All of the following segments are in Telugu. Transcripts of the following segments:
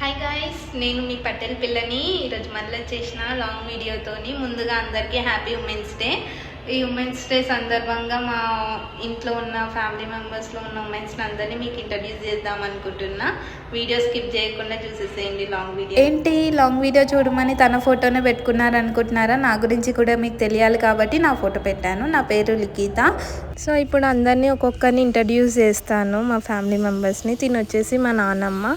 హాయ్ గాయ్స్, నేను మీ పటేల్ పిల్లని. ఈరోజు మళ్ళీ చేసిన లాంగ్ వీడియోతోని. ముందుగా అందరికీ హ్యాపీ ఉమెన్స్ డే. ఈ ఉమెన్స్ డే సందర్భంగా మా ఇంట్లో ఉన్న ఫ్యామిలీ మెంబర్స్లో ఉన్న ఉమెన్స్ని అందరినీ మీకు ఇంట్రడ్యూస్ చేద్దాం అనుకుంటున్నా. వీడియో స్కిప్ చేయకుండా చూసేసేయండి లాంగ్ వీడియో. ఏంటి లాంగ్ వీడియో చూడమని తన ఫోటోనే పెట్టుకున్నారు అనుకుంటున్నారా? నా గురించి కూడా మీకు తెలియాలి కాబట్టి నా ఫోటో పెట్టాను. నా పేరు లిఖిత. సో ఇప్పుడు అందరినీ ఒక్కొక్కరిని ఇంట్రడ్యూస్ చేస్తాను, మా ఫ్యామిలీ మెంబర్స్ని. తిని వచ్చేసి మా నాన్నమ్మ,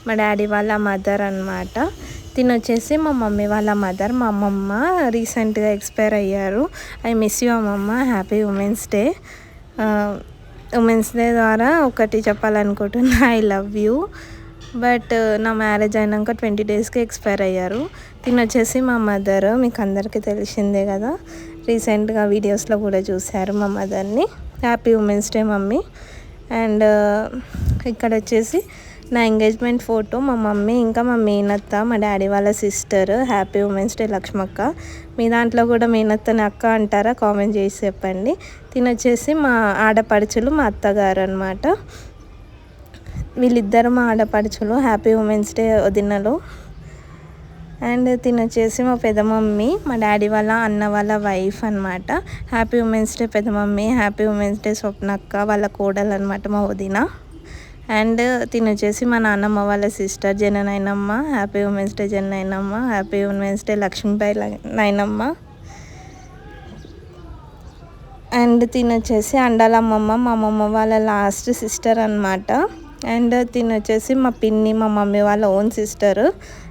మా డాడీ వాళ్ళ మదర్ అన్నమాట. తిని వచ్చేసి మా మమ్మీ వాళ్ళ మదర్. మా అమ్మమ్మ రీసెంట్గా ఎక్స్పైర్ అయ్యారు. ఐ మిస్ యూ అమ్మమ్మ. Happy women's day. Women's day ద్వారా ఒకటి చెప్పాలనుకుంటున్నా, ఐ లవ్ యూ. బట్ నా మ్యారేజ్ అయినాక 20 డేస్కి ఎక్స్పైర్ అయ్యారు. తిని వచ్చేసి మా మదర్, మీకు అందరికీ తెలిసిందే కదా, రీసెంట్గా వీడియోస్లో కూడా చూశారు మా మదర్ని. Happy women's day mummy. And ఇక్కడ వచ్చేసి నా ఎంగేజ్మెంట్ ఫోటో, మా మమ్మీ ఇంకా మా మేనత్త, మా డాడీ వాళ్ళ సిస్టర్. హ్యాపీ ఉమెన్స్ డే లక్ష్మక్క. మీ దాంట్లో కూడా మేనత్తని అక్క అంటారా? కామెంట్ చేసి చెప్పండి. తినొచ్చేసి మా ఆడపడుచులు, మా అత్తగారు అనమాట. వీళ్ళిద్దరు మా ఆడపడుచులు. హ్యాపీ ఉమెన్స్ డే వదినలు. అండ్ తినొచ్చేసి మా పెద్ద మమ్మీ, మా డాడీ వాళ్ళ అన్న వాళ్ళ వైఫ్ అనమాట. హ్యాపీ ఉమెన్స్ డే పెద్ద మమ్మీ. హ్యాపీ ఉమెన్స్ డే స్వప్నక్క, వాళ్ళ కోడలు అనమాట మా వదిన. అండ్ తినొచ్చేసి మా నాన్నమ్మ వాళ్ళ సిస్టర్ జననైనమ్మ. హ్యాపీ ఉమెన్స్ డే జననైనమ్మ. హ్యాపీ ఉమెన్స్ డే లక్ష్మీబాయి నైనమ్మ. అండ్ తినొచ్చేసి అండాలమ్మమ్మ, మా అమ్మమ్మ వాళ్ళ లాస్ట్ సిస్టర్ అనమాట. అండ్ తినొచ్చేసి మా పిన్ని, మా మమ్మీ వాళ్ళ own sister.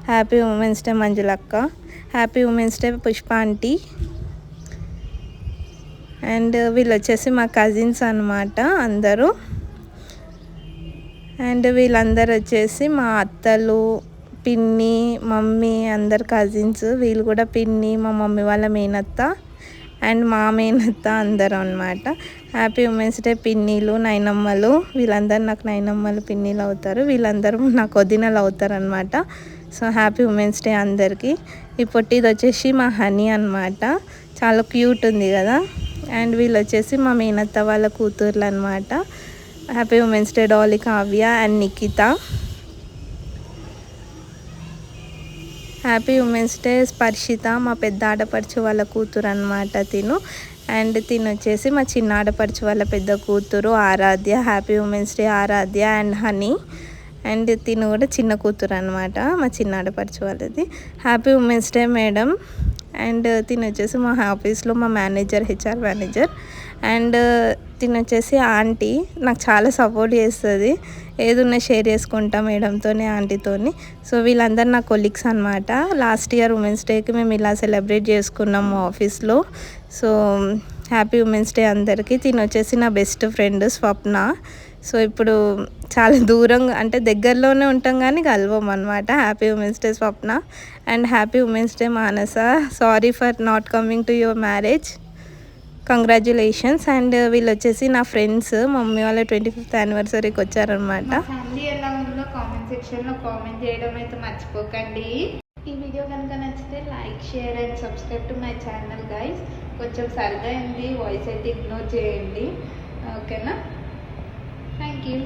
Happy women's day మంజులక్క. Happy women's day Pushpa aunty. And వీళ్ళు వచ్చేసి మా కజిన్స్ అనమాట అందరూ. అండ్ వీళ్ళందరూ వచ్చేసి మా అత్తలు, పిన్ని, మమ్మీ, అందరు కజిన్స్. వీళ్ళు కూడా పిన్ని, మా మమ్మీ వాళ్ళ మేనత్త అండ్ మా మేనత్త అందరూ అనమాట. హ్యాపీ ఉమెన్స్ డే పిన్నిలు, నైనమ్మలు. వీళ్ళందరూ నాకు నైనమ్మలు, పిన్నిలు అవుతారు. వీళ్ళందరూ నాకు వదినలు అవుతారు అనమాట. సో హ్యాపీ ఉమెన్స్ డే అందరికీ. ఈ పొట్టిది వచ్చేసి మా హనీ అనమాట. చాలా క్యూట్ ఉంది కదా. అండ్ వీళ్ళు వచ్చేసి మా మేనత్త వాళ్ళ కూతుర్లు అనమాట. Happy women's day Dolly, Kavya and Nikhita. Happy women's day Sparshitha, మా పెద్ద ఆడపడుచు వాళ్ళ కూతురు అనమాట తిను. అండ్ తినొచ్చేసి మా చిన్న ఆడపడుచు వాళ్ళ పెద్ద కూతురు Aradhya. Happy women's day Aradhya and Honey. And తిను కూడా చిన్న కూతురు అనమాట, మా చిన్న ఆడపడుచు వాళ్ళది. Happy women's day madam. And తినొచ్చేసి మా ఆఫీస్లో మా మేనేజర్, హెచ్ఆర్ మేనేజర్. అండ్ తినొచ్చేసి ఆంటీ, నాకు చాలా సపోర్ట్ చేస్తుంది. ఏదున్నా షేర్ చేసుకుంటా మేడంతోని, ఆంటీతోని. సో వీళ్ళందరూ నా కొలీగ్స్ అనమాట. లాస్ట్ ఇయర్ ఉమెన్స్ డేకి మేము ఇలా సెలబ్రేట్ చేసుకున్నాము ఆఫీస్లో. సో హ్యాపీ ఉమెన్స్ డే అందరికీ. తినొచ్చేసి నా బెస్ట్ ఫ్రెండ్ స్వప్న. సో ఇప్పుడు చాలా దూరంగా, అంటే దగ్గరలోనే ఉంటాం కానీ కలవం అనమాట. Happy women's day Swapna. And happy women's day Manasa. Sorry for not coming to your marriage. Congratulations. And వీళ్ళు వచ్చేసి నా ఫ్రెండ్స్. మమ్మీ వాళ్ళ 25th యానివర్సరీకి వచ్చారనమాట. ఫ్యామిలీ ఎలా ఉందో కామెంట్ సెక్షన్లో కామెంట్ చేయడం అయితే మర్చిపోకండి. ఈ వీడియో కనుక నచ్చితే like, share and subscribe to my channel guys. కొంచెం సరదా ఉంది, వాయిస్ అయితే ఇగ్నోర్ చేయండి, ఓకేనా? Thank you.